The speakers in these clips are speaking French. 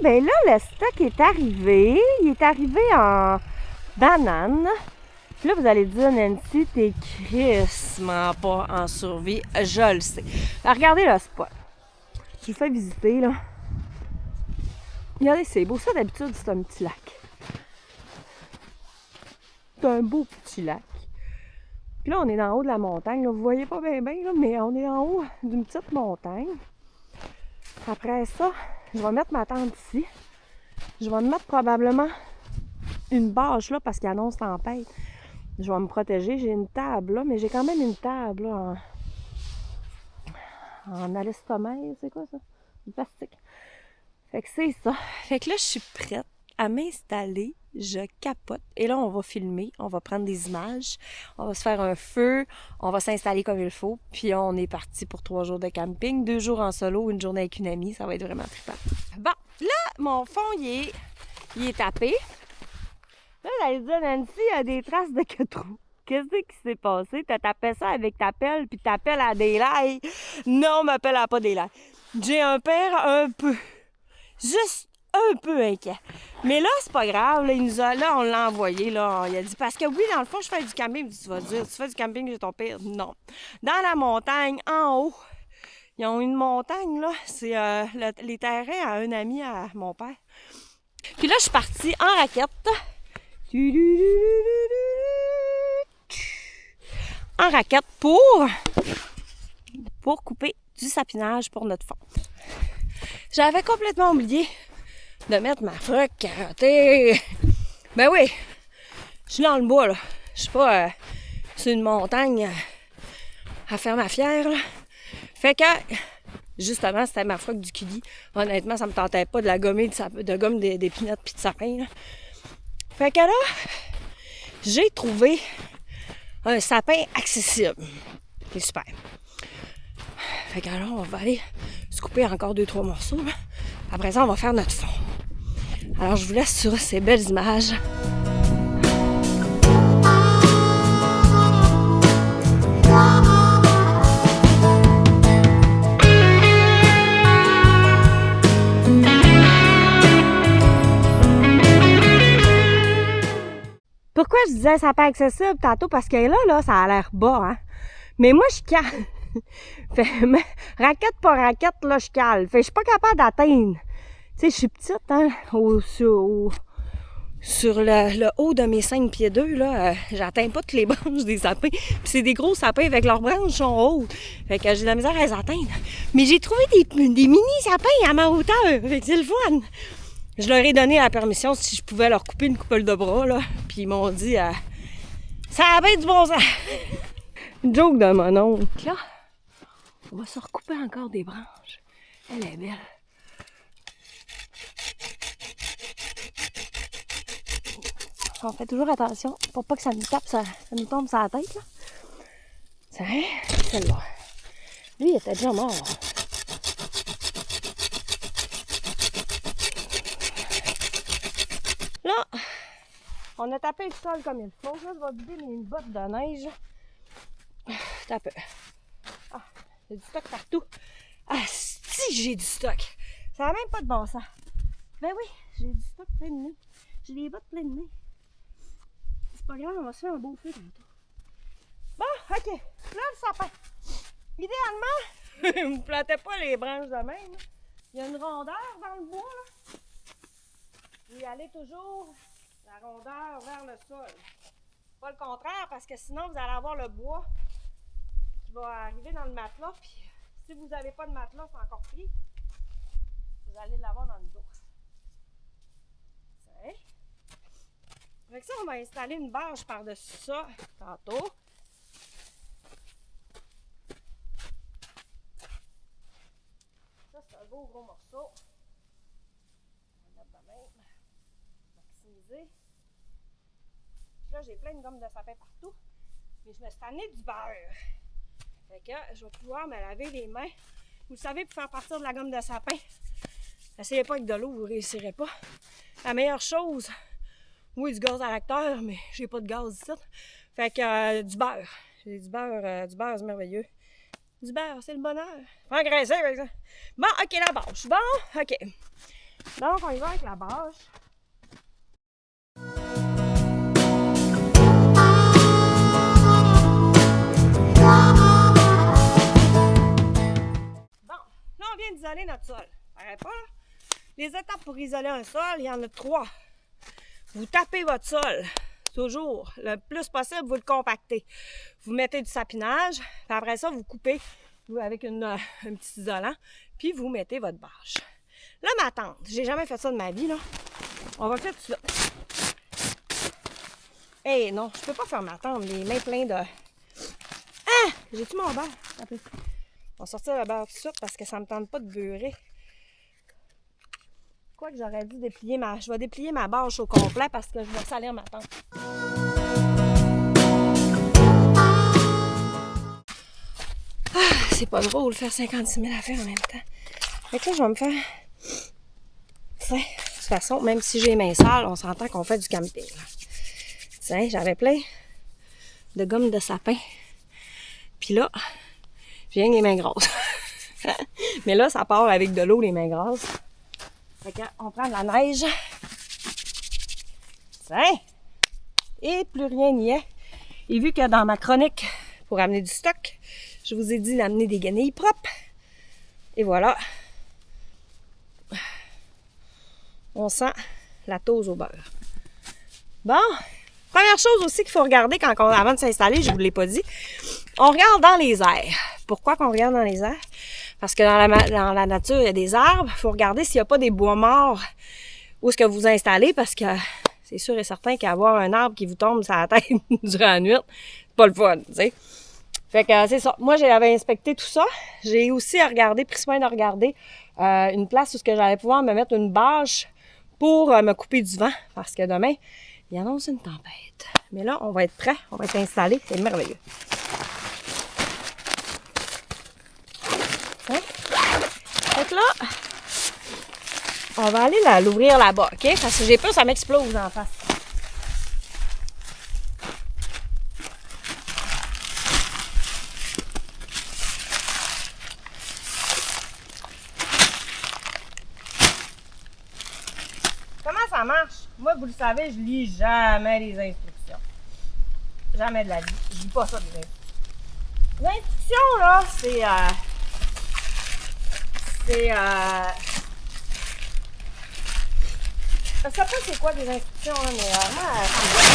ben là, le stock est arrivé. Il est arrivé en banane. Puis là, vous allez dire, Nancy, t'es crissement pas en survie. Je le sais. Alors, regardez le spot. Je vous fais visiter, là. Regardez, c'est beau. Ça, d'habitude, c'est un petit lac. C'est un beau petit lac. Puis là, on est en haut de la montagne. Là. Vous voyez pas bien, là, mais on est en haut d'une petite montagne. Après ça, je vais mettre ma tente ici. Je vais me mettre probablement une bâche là parce qu'il annonce tempête. Je vais me protéger. J'ai une table là, mais j'ai quand même une table là, en alestomère. C'est quoi ça? Du plastique. Fait que c'est ça. Fait que là, je suis prête à m'installer. Je capote. Et là, on va filmer. On va prendre des images. On va se faire un feu. On va s'installer comme il faut. Puis on est parti pour 3 jours de camping. 2 jours en solo, une journée avec une amie. Ça va être vraiment trippant. Bon, là, mon fond, il est tapé. Là, vous allez dire, Nancy, il y a des traces de queue-trou. Qu'est-ce qui s'est passé? T'as tapé ça avec ta pelle, puis ta pelle à des lailles. Non, ma pelle a pas des lailles. J'ai un père un peu... Juste un peu inquiet. Mais là, c'est pas grave. Là, on l'a envoyé. Là, il a dit, parce que oui, dans le fond, je fais du camping. Tu vas dire, tu fais du camping, j'ai ton père. Non. Dans la montagne, en haut, ils ont une montagne, là. C'est les terrains à un ami à mon père. Puis là, je suis partie en raquette. En raquette pour couper du sapinage pour notre fond. J'avais complètement oublié de mettre ma froc carottée. Ben oui, je suis dans le bois, là. Je suis pas sur une montagne à faire ma fière, là. Fait que, justement, c'était ma froc du Kili. Honnêtement, ça me tentait pas de la gommer de gomme d'épinette puis de sapin, là. Fait que là, j'ai trouvé un sapin accessible. C'est super. Fait que là, on va aller se couper encore 2-3 morceaux. Là. Après ça, on va faire notre fond. Alors, je vous laisse sur ces belles images. Pourquoi je disais sapin accessible tantôt? Parce que là, ça a l'air bas, hein? Mais moi, je cale. Fait, raquette par raquette, là, je cale. Fait, je suis pas capable d'atteindre. Tu sais, je suis petite, hein? Sur le haut de mes 5 pieds 2, là, j'atteins pas toutes les branches des sapins. Puis c'est des gros sapins avec leurs branches sont hautes. Fait que j'ai de la misère à les atteindre. Mais j'ai trouvé des mini sapins à ma hauteur. Fait que c'est le fun. Je leur ai donné la permission si je pouvais leur couper une coupole de bras, là. Puis ils m'ont dit, ça a bien du bon sens. Une joke de mon oncle. Là, on va se recouper encore des branches. Elle est belle. On fait toujours attention pour pas que ça nous tape, ça nous tombe sur la tête, là. C'est celle-là. Lui, il était déjà mort. Là, on a tapé le sol comme il faut. Là, je vais vider mes bottes de neige. T'as peu. Ah, j'ai du stock partout. Ah, si j'ai du stock. Ça n'a même pas de bon sens. Ben oui, j'ai du stock plein de nez. J'ai des bottes pleines de nez. C'est pas grave, on va se faire un beau feu tantôt. Bon, ok. Là, le sapin. Idéalement, vous ne plantez pas les branches de même. Il y a une rondeur dans le bois, là. Vous y allez toujours la rondeur vers le sol. Pas le contraire, parce que sinon, vous allez avoir le bois qui va arriver dans le matelas. Puis, si vous n'avez pas de matelas, c'est encore pire. Vous allez l'avoir dans le dos. C'est. Avec ça, on va installer une bâche par-dessus ça tantôt. Ça, c'est un beau gros morceau. On va mettre de même. Maximiser. Là, j'ai plein de gomme de sapin partout. Mais je me suis tannée du beurre. Fait que je vais pouvoir me laver les mains. Vous savez, pour faire partir de la gomme de sapin, essayez pas avec de l'eau, vous ne réussirez pas. La meilleure chose, oui, du gaz à l'acteur, mais j'ai pas de gaz ici. Fait que du beurre. J'ai du beurre c'est merveilleux. Du beurre, c'est le bonheur. Faut engraisser avec ça. Bon, ok, la bâche. Bon, ok. Donc, on y va avec la bâche. Bon, là, on vient d'isoler notre sol. Arrête pas, là. Les étapes pour isoler un sol, il y en a 3. Vous tapez votre sol, toujours, le plus possible, vous le compactez. Vous mettez du sapinage, puis après ça, vous coupez avec un petit isolant, puis vous mettez votre bâche. Là, ma tante, j'ai jamais fait ça de ma vie, là. On va faire tout ça. Hey, non, je peux pas faire ma tante, les mains pleines de... Ah! J'ai-tu mon beurre? On va sortir le beurre tout de suite parce que ça me tente pas de beurrer. Quoi que j'aurais dû déplier ma... Je vais déplier ma bâche au complet parce que je vais salir ma tante. Ah, c'est pas drôle de faire 56 000 affaires en même temps. Fait que là, je vais me faire... Tiens, de toute façon, même si j'ai les mains sales, on s'entend qu'on fait du camping. Là. Tiens, j'avais plein de gomme de sapin. Puis là, j'ai les mains grosses. Mais là, ça part avec de l'eau, les mains grosses. Fait qu'on prend de la neige. Tiens! Et plus rien n'y est. Et vu que dans ma chronique, pour amener du stock, je vous ai dit d'amener des guenilles propres. Et voilà. On sent la toast au beurre. Bon, première chose aussi qu'il faut regarder avant de s'installer, je ne vous l'ai pas dit, on regarde dans les airs. Pourquoi qu'on regarde dans les airs? Parce que dans la nature, il y a des arbres. Il faut regarder s'il n'y a pas des bois morts où est-ce que vous installez, parce que c'est sûr et certain qu'avoir un arbre qui vous tombe sur la tête durant la nuit, c'est pas le fun, tu sais. Fait que c'est ça. Moi, j'avais inspecté tout ça. J'ai aussi pris soin de regarder une place où j'allais pouvoir me mettre une bâche pour me couper du vent, parce que demain, il annonce une tempête. Mais là, on va être prêt, on va être installé, c'est merveilleux. Hein? Fait que là, on va aller l'ouvrir là-bas, OK? Parce que j'ai peur que ça m'explose en face. Comment ça marche? Moi, vous le savez, je lis jamais les instructions. Jamais de la vie. Je lis pas ça, les instructions. Les instructions, là, je sais pas c'est quoi des instructions, là, mais moi, ça me dit...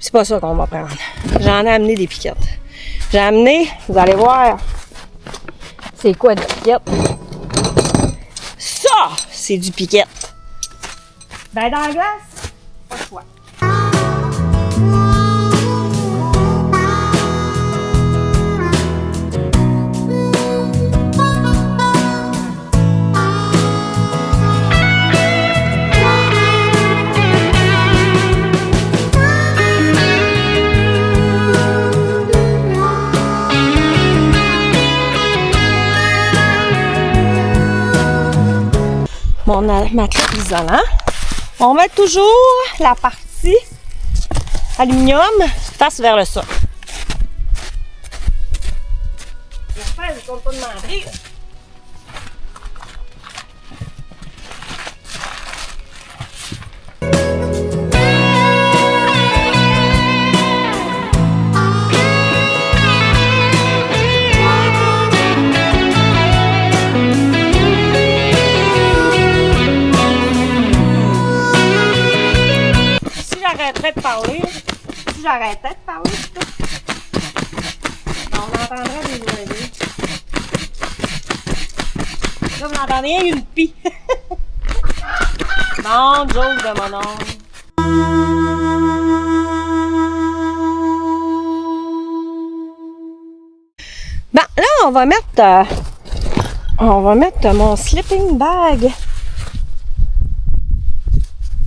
C'est pas ça qu'on va prendre. J'en ai amené des piquettes. J'ai amené, vous allez voir, c'est quoi des piquettes? Ça, c'est du piquette. Ben, dans la glace, pas de choix. Ma clé isolant. On met toujours la partie aluminium face vers le sol. J'espère que je ne compte pas demander. Si j'arrêtais de parler, on entendrait des oiseaux. Là, vous n'entendez rien qu'une pie. Bon, joke de mon oncle. Bon, là, on va mettre On va mettre mon sleeping bag.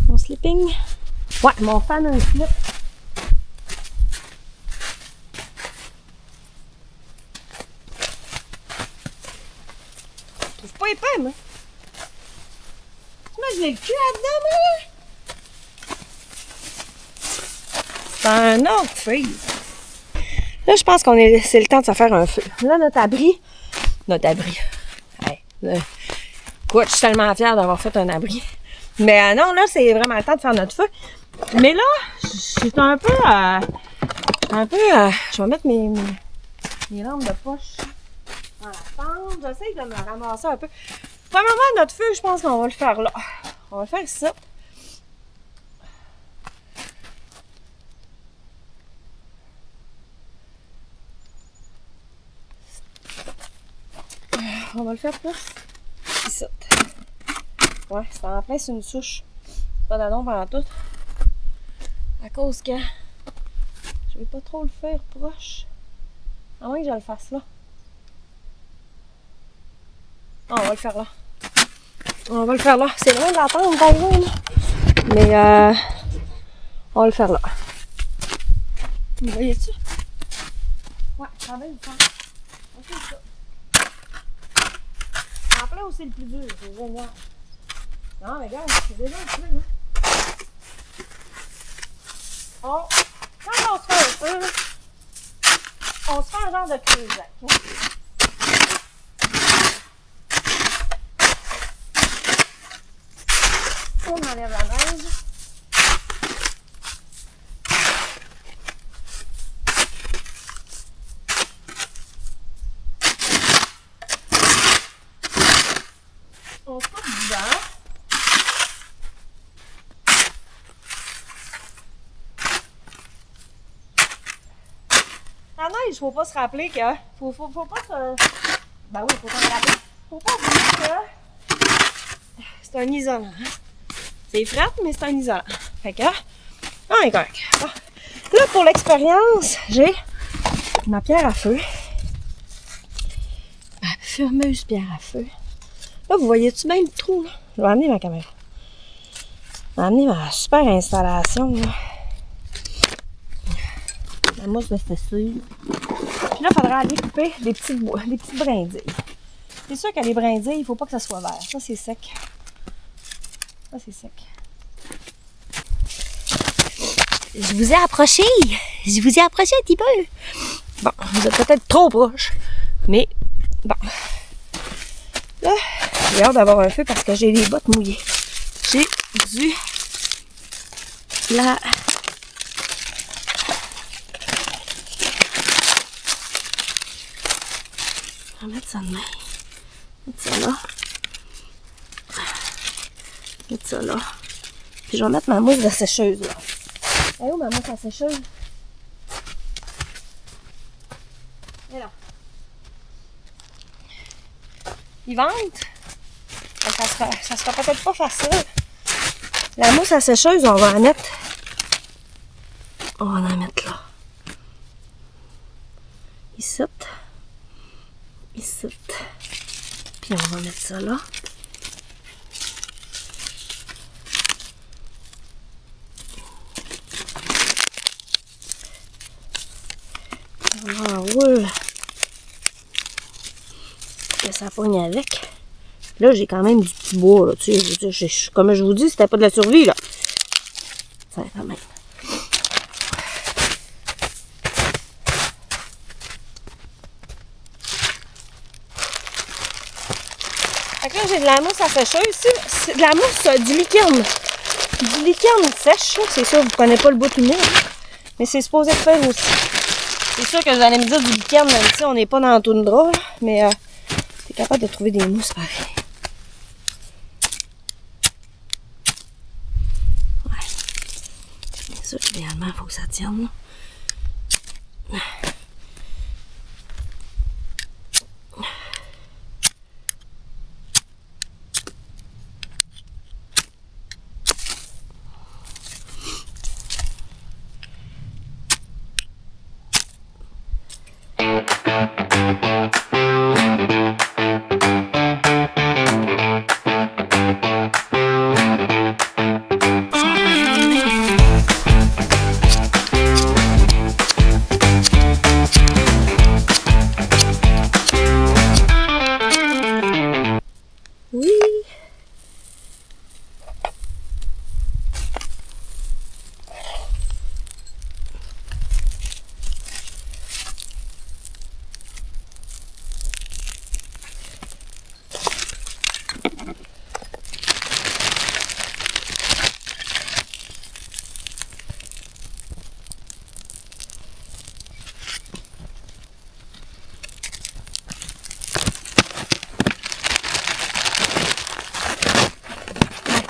Mon sleeping. Ouais, mon fameux slip. Je trouve pas épais, moi. Moi, je l'ai le cul là-dedans, moi. C'est un autre freeze. Là, je pense c'est le temps de se faire un feu. Là, notre abri. Hey, écoute, je suis tellement fière d'avoir fait un abri. Mais non, là, c'est vraiment le temps de faire notre feu. Mais là, c'est un peu... je vais mettre mes lampes de poche dans la tente. J'essaie de me ramasser un peu. Premièrement, notre feu, je pense qu'on va le faire là. On va faire ça. On va le faire plus ici. Ouais, c'est en plein sur une souche. Pas de l'ombre en tout. À cause que je vais pas trop le faire proche. À moins que je le fasse là. Ah, on va le faire là. On va le faire là. C'est loin de la tente, par exemple. Mais on va le faire là. Vous voyez-tu? Ouais, ça va le faire. On fait ça. En plein aussi le plus dur, c'est génial. Non, mais regarde, c'est déjà le plus, hein. Quand on se fait un peu, on se fait un genre de creusac. Hein? On enlève la neige. On se coupe dedans. La neige, faut pas se rappeler que... Faut pas se... Ben oui, faut pas se rappeler. Faut pas oublier que... C'est un isolant. Hein? C'est frais, mais c'est un isolant. Fait que... On est correct. Bon. Là, pour l'expérience, j'ai ma pierre à feu. Ma fameuse pierre à feu. Là, vous voyez-tu bien le trou, là? Je vais amener ma caméra. Je vais amener ma super installation, là. La mousse de fessure. Puis là, il faudra aller couper des petites brindilles. C'est sûr que les brindilles, il ne faut pas que ça soit vert. Ça, c'est sec. Ça, c'est sec. Je vous ai approché. Je vous ai approché un petit peu. Bon, vous êtes peut-être trop proche. Mais, bon. Là, j'ai hâte d'avoir un feu parce que j'ai les bottes mouillées. J'ai du... On va mettre ça de main. Mettre ça là. Mettre ça là. Puis je vais mettre ma mousse de sécheuse là. Elle est où ma mousse à sécheuse? Elle est là. Ils vendent. Ça sera peut-être pas facile. La mousse à sécheuse, on va en mettre. On va en mettre là. Ici. Ici. Puis on va mettre ça là. On enroule. Que ça pogne avec. Là, j'ai quand même du petit bois, là. Tu sais, comme je vous dis, c'était pas de la survie, là. Ça quand même. Fait que là, j'ai de la mousse à sécheuse ici. C'est de la mousse du liquide. Du liquide sèche, là. C'est sûr, vous ne prenez pas le bout humide. Mais c'est supposé faire aussi. C'est sûr que vous allez me dire du liquide, même si on n'est pas dans la toundra, là. Mais t'es capable de trouver des mousses pareil. Ouais. Ça, idéalement, il faut que ça tienne, là.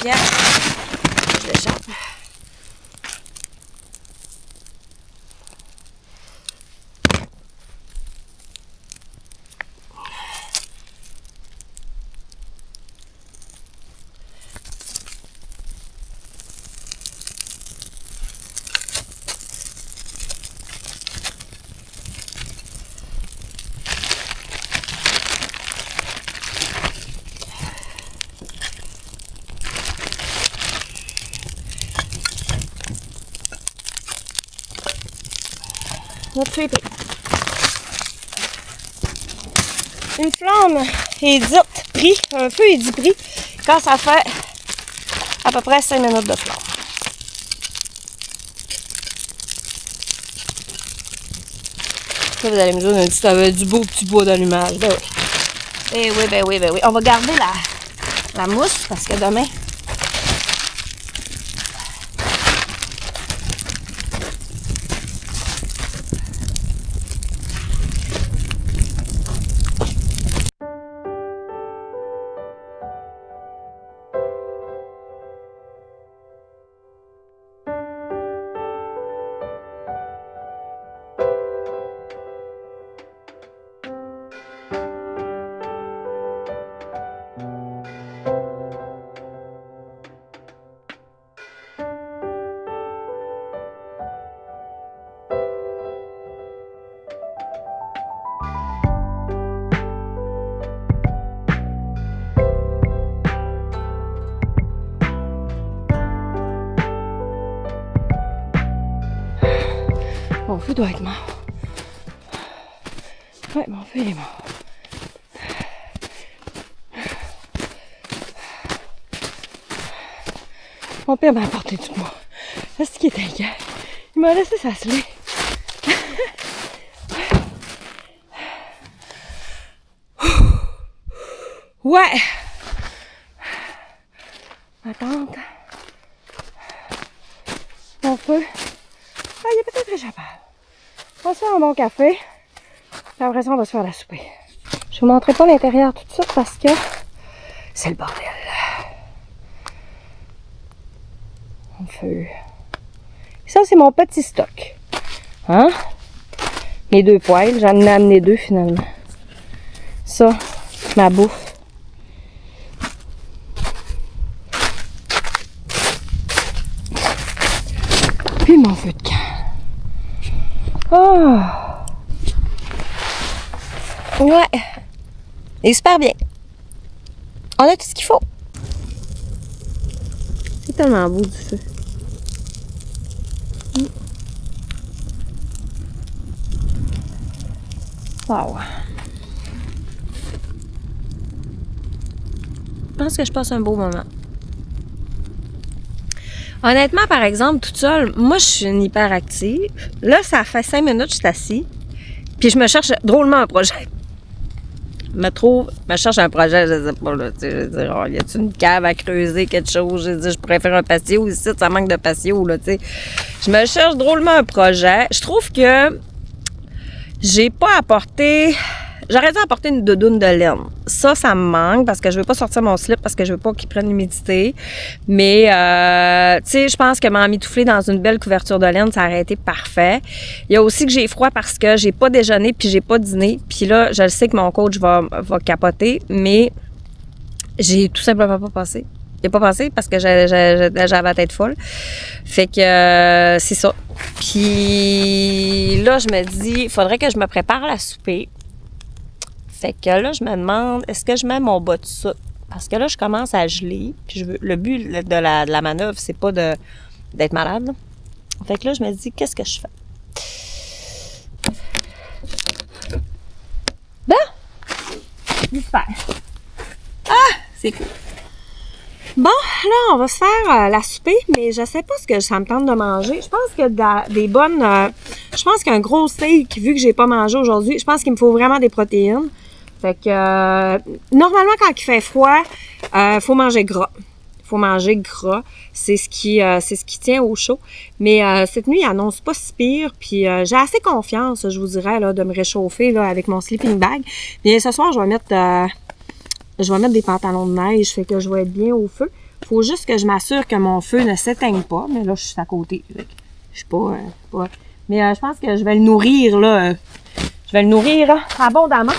Pierre. Je l'échappe. Notre feu est pris. Une flamme est dite pris, un feu est dit pris quand ça fait à peu près 5 minutes de flamme. Là, vous allez me dire, on a dit que t'avais du beau petit bois d'allumage. Ben oui. Ben oui. On va garder la mousse parce que demain, mon feu doit être mort. Ouais, mon feu il est mort. Mon père m'a apporté du bois. Est-ce qu'il est inquiet? Il m'a laissé s'asseoir. Ouais! Ma tante. Mon feu. Ah, il est peut-être échappable. On va se faire un bon café. Puis après ça, on va se faire la souper. Je vous montrerai pas l'intérieur tout de suite parce que c'est le bordel. Mon feu. Ça, c'est mon petit stock. Hein? Mes 2 poêles. J'en ai amené 2 finalement. Ça, ma bouffe. Puis mon feu de camp. Oh! Ouais! Et super bien. On a tout ce qu'il faut. C'est tellement beau du feu. Wow! Je pense que je passe un beau moment. Honnêtement, par exemple, toute seule, moi, je suis une hyperactive. Là, ça fait 5 minutes que je suis assise. Puis je me cherche drôlement un projet. Je cherche un projet, je sais pas, là, tu sais, je veux dire, oh, y a-tu une cave à creuser, quelque chose? Je pourrais faire un patio ici, ça manque de patio, là, tu sais. Je me cherche drôlement un projet. Je trouve que j'ai pas apporté... J'aurais dû apporter une doudoune de laine. Ça me manque parce que je veux pas sortir mon slip parce que je veux pas qu'il prenne l'humidité. Mais, tu sais, je pense que m'emmitoufler dans une belle couverture de laine, ça aurait été parfait. Il y a aussi que j'ai froid parce que j'ai pas déjeuné puis j'ai pas dîné. Puis là, je le sais que mon coach va capoter, mais j'ai tout simplement pas passé. Il a pas passé parce que j'avais la tête folle. Fait que c'est ça. Puis là, je me dis, il faudrait que je me prépare à la souper. Fait que là, je me demande, est-ce que je mets mon bas de soute? Parce que là, je commence à geler. Puis le but de la manœuvre, c'est pas d'être malade. Fait que là, je me dis, qu'est-ce que je fais? Ben! J'espère. Ah! C'est cool. Bon, là, on va se faire la souper, mais je sais pas ce que ça me tente de manger. Je pense que des bonnes... je pense qu'un gros steak, vu que j'ai pas mangé aujourd'hui, je pense qu'il me faut vraiment des protéines. Fait que, normalement, quand il fait froid, faut manger gras. Faut manger gras. C'est ce qui tient au chaud. Mais cette nuit, il annonce pas si pire. Puis j'ai assez confiance, je vous dirais, là, de me réchauffer là, avec mon sleeping bag. Bien, ce soir, je vais mettre des pantalons de neige. Fait que je vais être bien au feu. Faut juste que je m'assure que mon feu ne s'éteigne pas. Mais là, je suis à côté. Je suis pas... Mais je pense que je vais le nourrir, là. Je vais le nourrir abondamment.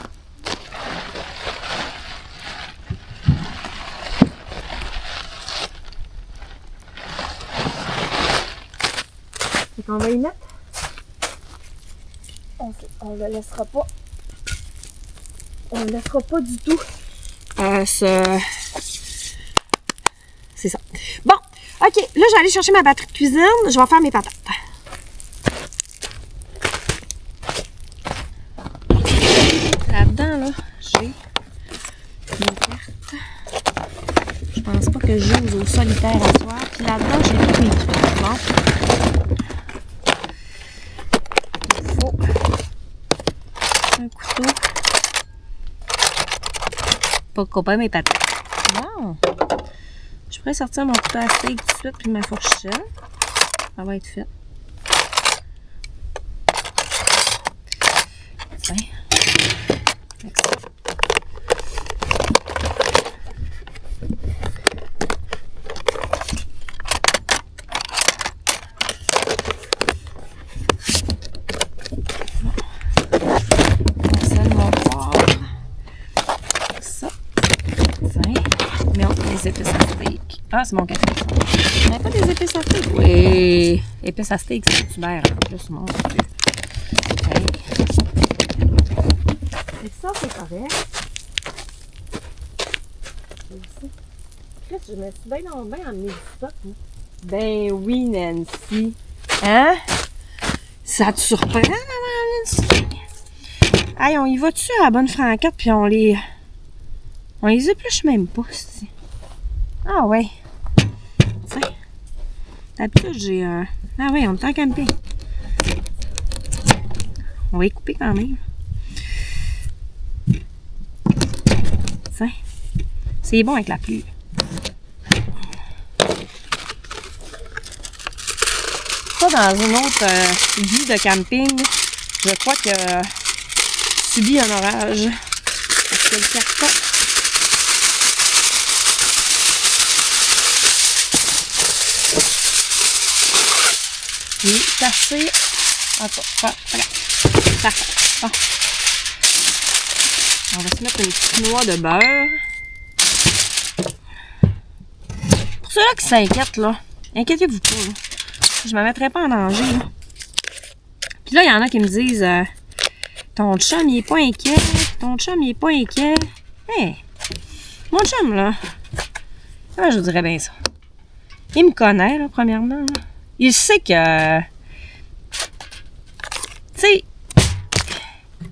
Fait qu'on va y mettre. On le laissera pas. On le laissera pas du tout. C'est ça. Bon, ok. Là, je vais aller chercher ma batterie de cuisine. Je vais faire mes patates. Là-dedans, là, j'ai mes cartes. Je pense pas que je joue au solitaire à soir. Puis là-dedans, j'ai tous mes trucs. Bon. Il faut un couteau pour couper mes patates. Wow! Je pourrais sortir mon couteau à steak tout de suite puis ma fourchette. Ça va être fait. Tiens. Avec ça. On sale mon poivre. Ça. Tiens. Merde, les épices à steak. Ah, c'est mon café. Il n'y a pas des épices à steak? Oui. Épices à steak, c'est tubère en plus, mon Dieu. Okay. Et ça, c'est correct. Chris, je me suis bien amené du stock. Hein? Ben oui, Nancy. Hein? Ça te surprend, Nancy? Hey, on y va-tu à la bonne franquette, puis on les épluche même pas, c'ti. Ah ouais. Tiens. D'habitude, j'ai un... Ah ouais, on est en camping. On va y couper quand même. Tiens. C'est bon avec la pluie. Ça, dans une autre vie de camping, je crois que subit un orage. Parce que le carton... Il est assez... Attends, regarde. Parfait. Bon. On va se mettre une petite noix de beurre. Pour ceux-là qui s'inquiètent, là, inquiétez-vous pas. Là. Je me mettrai pas en danger. Là. Puis là, il y en a qui me disent ton chum, il est pas inquiet. Ton chum, il est pas inquiet. Hey, mon chum, là, comment je vous dirais bien ça? Il me connaît, là, premièrement. Là. Il sait que... Tu sais,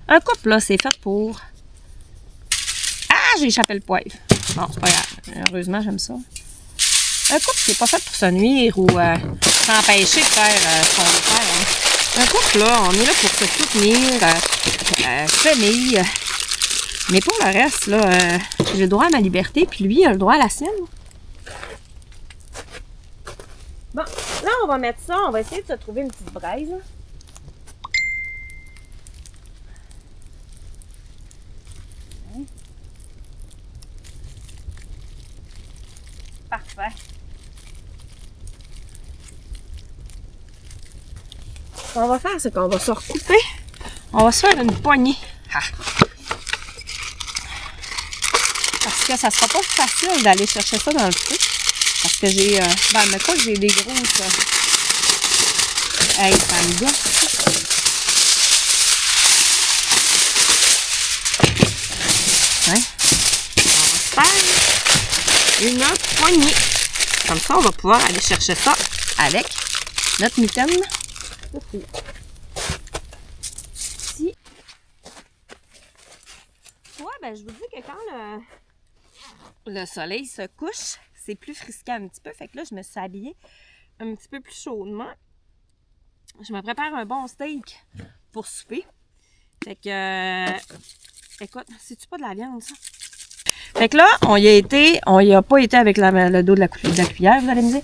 un couple, là, c'est fait pour... Ah, j'ai échappé le poivre. Bon, c'est pas grave. Heureusement, j'aime ça. Un couple, c'est pas fait pour se nuire ou s'empêcher de faire ce qu'on veut faire. Hein. Un couple, là, on est là pour se soutenir, famille. Mais pour le reste, là, j'ai le droit à ma liberté, puis lui, il a le droit à la sienne. Bon, là, on va mettre ça. On va essayer de se trouver une petite braise. Parfait. Ce qu'on va faire, c'est qu'on va se recouper. On va se faire une poignée. Ah. Parce que ça sera pas facile d'aller chercher ça dans le feu. Parce que j'ai... mais quoi que j'ai des grosses... Hey, ça me gosse. Hein? On va faire une poignée. Comme ça, on va pouvoir aller chercher ça avec notre mitaine. Ici. Ouais, ben je vous dis que quand le soleil se couche, c'est plus frisquant un petit peu. Fait que là, je me suis habillée un petit peu plus chaudement. Je me prépare un bon steak pour souper. Fait que, écoute, c'est-tu pas de la viande, ça? Fait que là, on y a pas été avec le dos de la cuillère, vous allez me dire.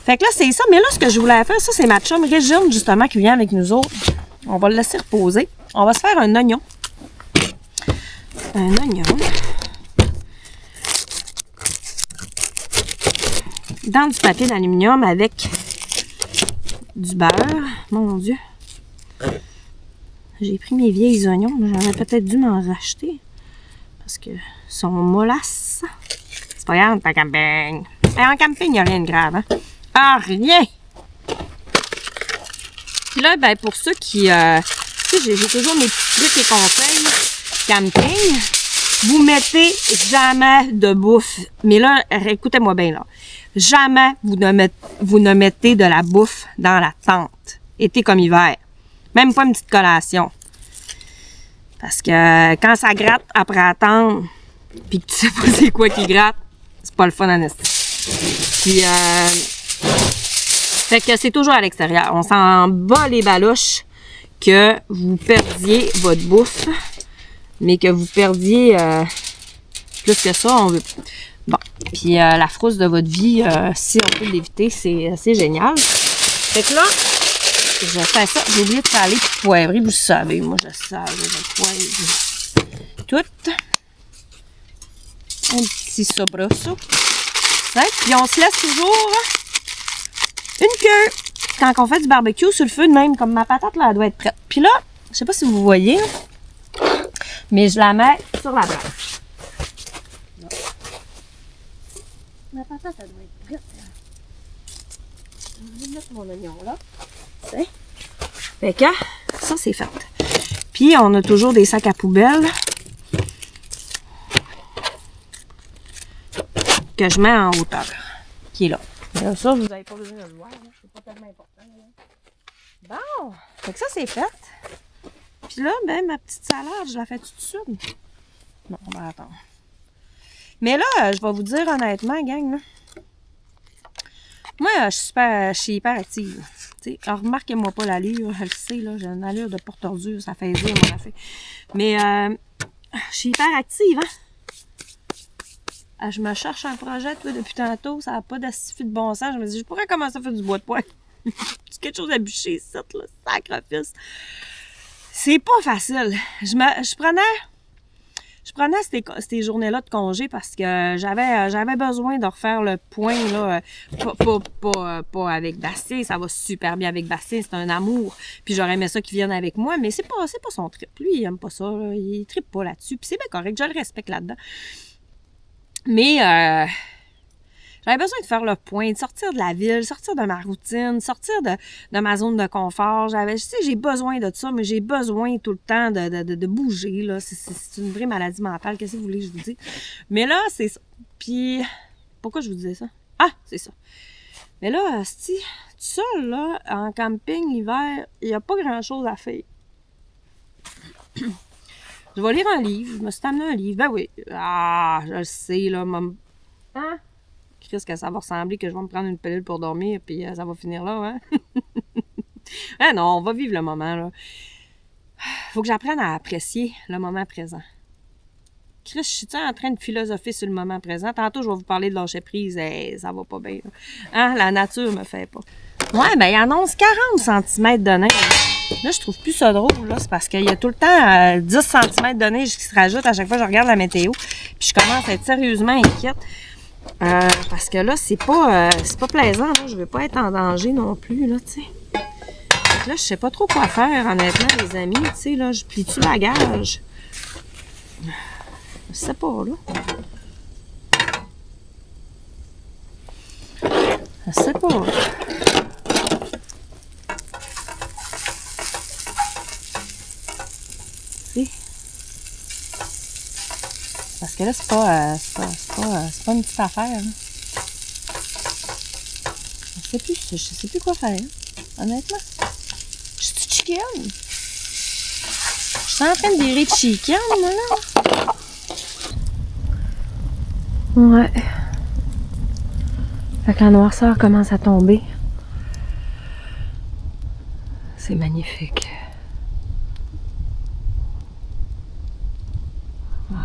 Fait que là, c'est ça. Mais là, ce que je voulais faire, ça, c'est ma chum Régine, justement, qui vient avec nous autres. On va le laisser reposer. On va se faire un oignon. Un oignon. dans du papier d'aluminium avec du beurre. Mon Dieu. J'ai pris mes vieilles oignons. J'aurais peut-être dû m'en racheter. Parce que sont molasses. C'est pas grave, en camping. Et en camping, il n'y a rien de grave. Hein? Ah, rien! Puis là, ben, pour ceux qui... tu sais, j'ai toujours mes petits trucs et conseils. Camping, vous mettez jamais de bouffe. Mais là, écoutez-moi bien là. Jamais vous ne mettez de la bouffe dans la tente. Été comme hiver. Même pas une petite collation. Parce que quand ça gratte après attendre, puis que tu sais pas c'est quoi qui gratte, c'est pas le fun en esti. Puis, fait que c'est toujours à l'extérieur. On s'en bat les balouches que vous perdiez votre bouffe, mais que vous perdiez plus que ça, on veut. Bon, puis la frousse de votre vie, si on peut l'éviter, c'est génial. Fait que là, je fais ça. J'ai oublié de saler et poivrer. Vous savez, moi, je sale, je poivre tout. Un petit sobrasso. Puis on se laisse toujours une queue. Quand on fait du barbecue sur le feu de même, comme ma patate, là, elle doit être prête. Puis là, je sais pas si vous voyez, mais je la mets sur la branche. Ma patate, elle doit être prête. Je vais mettre mon oignon là. Fait que ça, c'est fait. Puis, on a toujours des sacs à poubelle que je mets en hauteur, qui est là. Bien ça, vous n'avez pas besoin de le voir. C'est pas tellement important. Là. Bon! Fait que ça, c'est fait. Puis là, ben, ma petite salade, je la fais tout de suite. Non, on va attendre. Mais là, je vais vous dire honnêtement, gang, là. Moi, je suis hyper active. T'sais, alors, remarquez-moi pas l'allure, je le sais, là, j'ai une allure de porte-ordure, ça fait dire mon affaire. Mais je suis hyper active, hein. Je me cherche un projet, toi, depuis tantôt, ça n'a pas d'assifu de bon sens. Je me dis, je pourrais commencer à faire du bois de poêle. C'est quelque chose à bûcher, ça, là, sacrifice. C'est pas facile. Je prenais ces journées-là de congé parce que j'avais besoin de refaire le point, là, pas avec Bastien, ça va super bien avec Bastien, c'est un amour, puis j'aurais aimé ça qu'il vienne avec moi, mais c'est pas son trip, lui, il aime pas ça, là, il trippe pas là-dessus, puis c'est bien correct, je le respecte là-dedans. Mais, j'avais besoin de faire le point, de sortir de la ville, sortir de ma routine, sortir de ma zone de confort. J'ai besoin de ça, mais j'ai besoin tout le temps de bouger, là. C'est une vraie maladie mentale, qu'est-ce que vous voulez que je vous dise? Mais là, c'est ça. Puis, pourquoi je vous disais ça? Ah, c'est ça. Mais là, tout seul, là, en camping, l'hiver, il n'y a pas grand-chose à faire. Je vais lire un livre. Je me suis amené un livre. Ben oui. Ah, je le sais, là. Hein? Qu'est-ce que ça va ressembler que je vais me prendre une pilule pour dormir, puis ça va finir là, hein? Ah non, on va vivre le moment, là. Faut que j'apprenne à apprécier le moment présent. Chris, je suis en train de philosopher sur le moment présent? Tantôt, je vais vous parler de lâcher prise. Hey, ça va pas bien, là. Hein? La nature me fait pas. Ouais, ben, il annonce 40 cm de neige. Là, je trouve plus ça drôle, là. C'est parce qu'il y a tout le temps 10 cm de neige qui se rajoute à chaque fois que je regarde la météo. Puis je commence à être sérieusement inquiète. Parce que là, c'est pas plaisant, là. Je veux pas être en danger non plus, là, tu sais. Là, je sais pas trop quoi faire, honnêtement, les amis, tu sais, là, je plie-tu la gage? Je sais pas, là. Je sais pas. Tu sais. Parce que là, c'est pas une petite affaire. Hein. Je sais plus quoi faire, honnêtement. Je suis chicken. Je suis en train de virer de chicken, moi, là. Ouais. Fait que la noirceur commence à tomber. C'est magnifique. Wow.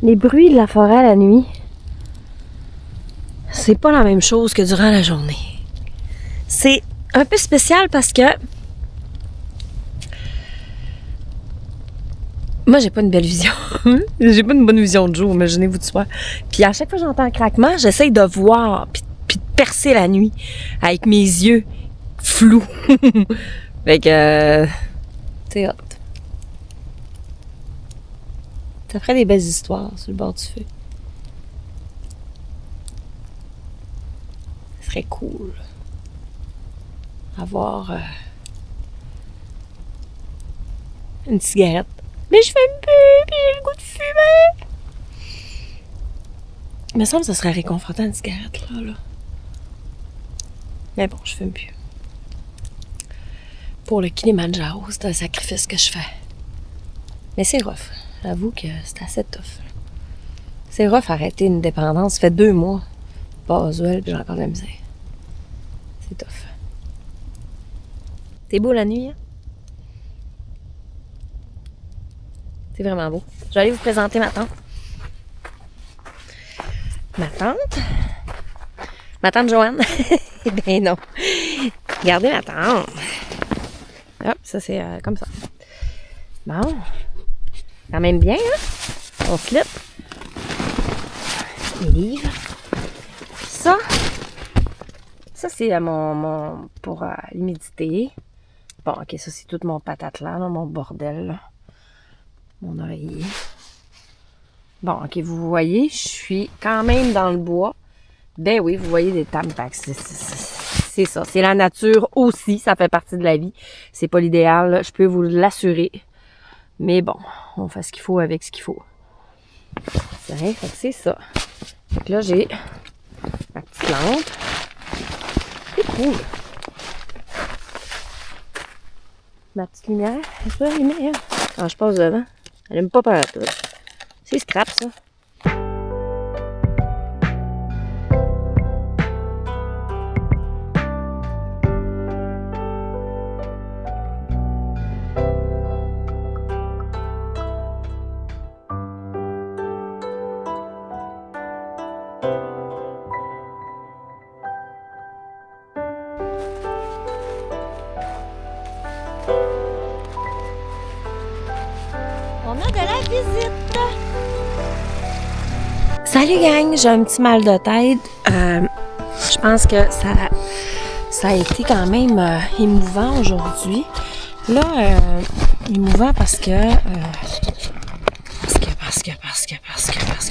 Les bruits de la forêt la nuit, c'est pas la même chose que durant la journée. C'est un peu spécial parce que moi, j'ai pas une belle vision. J'ai pas une bonne vision de jour, imaginez-vous de soi. Puis à chaque fois que j'entends un craquement, j'essaye de voir puis de percer la nuit avec mes yeux flous. Fait que c'est hot. Ça ferait des belles histoires sur le bord du feu. Ce serait cool. Avoir une cigarette. Mais je fume plus, puis j'ai le goût de fumer. Il me semble que ce serait réconfortant une cigarette, là. Mais bon, je fume plus. Pour le Kilimanjaro, c'est un sacrifice que je fais. Mais c'est rough. J'avoue que c'est assez tough. C'est rough arrêter une dépendance. Ça fait 2 mois. Pas Oswald, puis j'ai encore de la misère. C'est tough. C'est beau la nuit, hein? C'est vraiment beau. Je vais aller vous présenter ma tante. Ma tante? Ma tante Joanne? Eh bien non. Regardez ma tante. Hop, ça c'est comme ça. Bon. Quand même bien, hein? On flip. Les livres. Ça c'est mon pour l'humidité. Bon, ok, ça c'est tout mon patatlan, là, mon bordel, là. Mon oreiller. Bon, ok, vous voyez, je suis quand même dans le bois. Ben oui, vous voyez des tampons. C'est ça, c'est la nature aussi, ça fait partie de la vie. C'est pas l'idéal, je peux vous l'assurer. Mais bon, on fait ce qu'il faut avec ce qu'il faut. C'est rien, fait que c'est ça. Fait que là, j'ai ma petite lampe. C'est cool. Ma petite lumière, elle peut allumer, hein? Quand je passe devant, elle aime pas partout. C'est scrap, ça. On a de la visite. Salut gang, j'ai un petit mal de tête. Je pense que ça a été quand même émouvant aujourd'hui. Là, émouvant parce que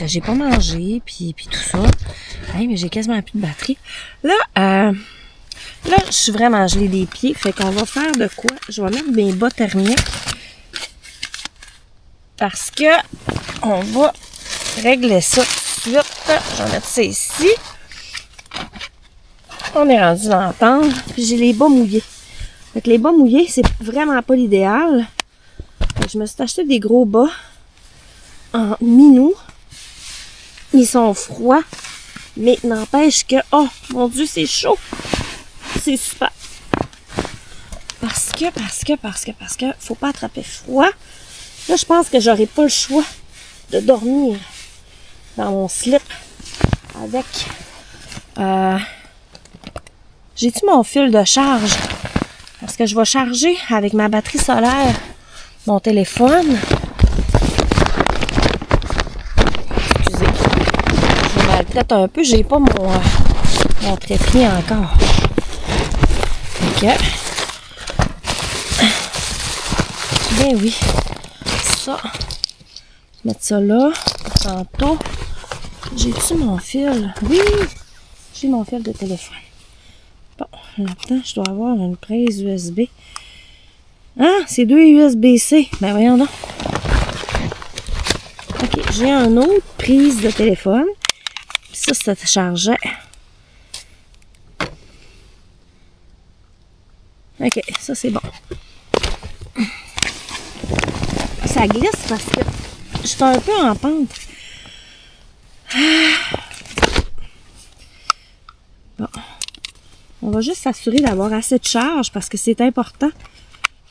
j'ai pas mangé puis tout ça. Hey, mais j'ai quasiment plus de batterie. Là, je suis vraiment gelée des pieds. Fait qu'on va faire de quoi? Je vais mettre mes bas thermiques. Parce que on va régler ça tout de suite. Je vais mettre ça ici. On est rendu dans le temps. Puis j'ai les bas mouillés. Fait que les bas mouillés, c'est vraiment pas l'idéal. Je me suis acheté des gros bas en minou. Ils sont froids. Mais n'empêche que, oh mon Dieu, c'est chaud. C'est super. Parce que, faut pas attraper froid. Là, je pense que j'aurai pas le choix de dormir dans mon slip avec... J'ai-tu mon fil de charge? Parce que je vais charger avec ma batterie solaire mon téléphone. Excusez. Je me maltraite un peu. J'ai pas mon trépied encore. Fait que... Ben oui. Ça. Mettre ça là. Tantôt. J'ai-tu mon fil? Oui! J'ai mon fil de téléphone. Bon, là-dedans, je dois avoir une prise USB. Ah, c'est 2 USB-C. Ben voyons donc. Ok, j'ai une autre prise de téléphone. Ça se chargeait. Ok, ça c'est bon. Ça glisse parce que je suis un peu en pente. Bon. On va juste s'assurer d'avoir assez de charge parce que c'est important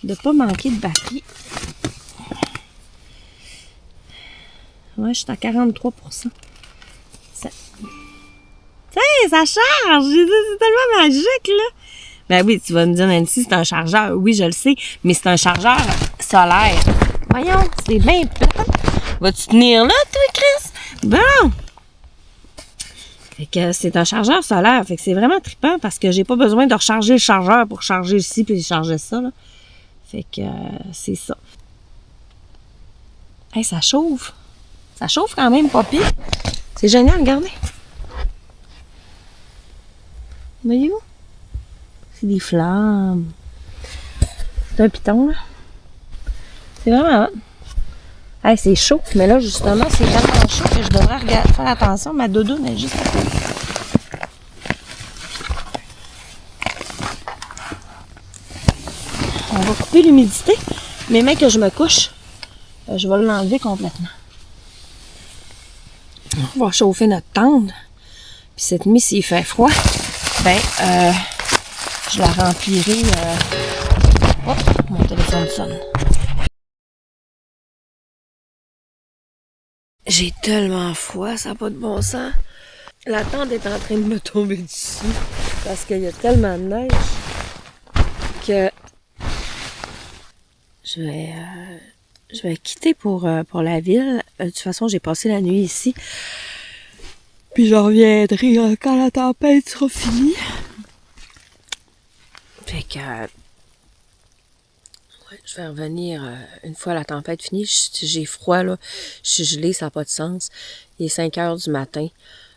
de ne pas manquer de batterie. Ouais, je suis à 43%. Ça charge! C'est tellement magique, là! Ben oui, tu vas me dire, Nancy, c'est un chargeur. Oui, je le sais, mais c'est un chargeur solaire. Voyons, c'est bien plat. Vas-tu tenir là, toi, Chris? Bon! Fait que c'est un chargeur solaire. Fait que c'est vraiment trippant parce que j'ai pas besoin de recharger le chargeur pour charger ici puis charger ça, là. Fait que c'est ça. Hey, ça chauffe. Ça chauffe quand même, pas pire. C'est génial, regardez. Voyez-vous? C'est des flammes. C'est un piton, là. C'est vraiment hot. Hey, c'est chaud. Mais là, justement, c'est tellement chaud que je devrais faire attention. Ma doudoune est juste à côté. On va couper l'humidité. Mais même que je me couche, je vais l'enlever complètement. On va chauffer notre tente. Puis cette nuit, s'il fait froid, ben, je la remplirai. Oh, mon téléphone sonne. J'ai tellement froid, ça n'a pas de bon sens. La tente est en train de me tomber dessus parce qu'il y a tellement de neige que je vais quitter pour la ville. De toute façon, j'ai passé la nuit ici. Puis je reviendrai quand la tempête sera finie. Fait que je vais revenir une fois la tempête finie. J'ai froid, là. Je suis gelée, ça n'a pas de sens. Il est 5 heures du matin.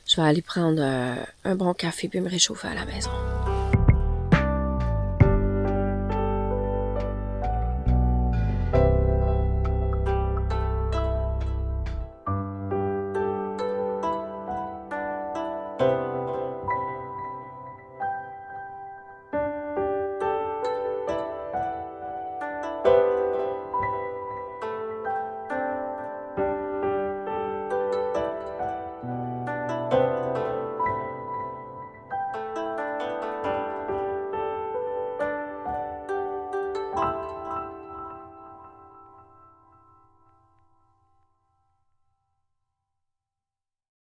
Je vais aller prendre un bon café puis me réchauffer à la maison.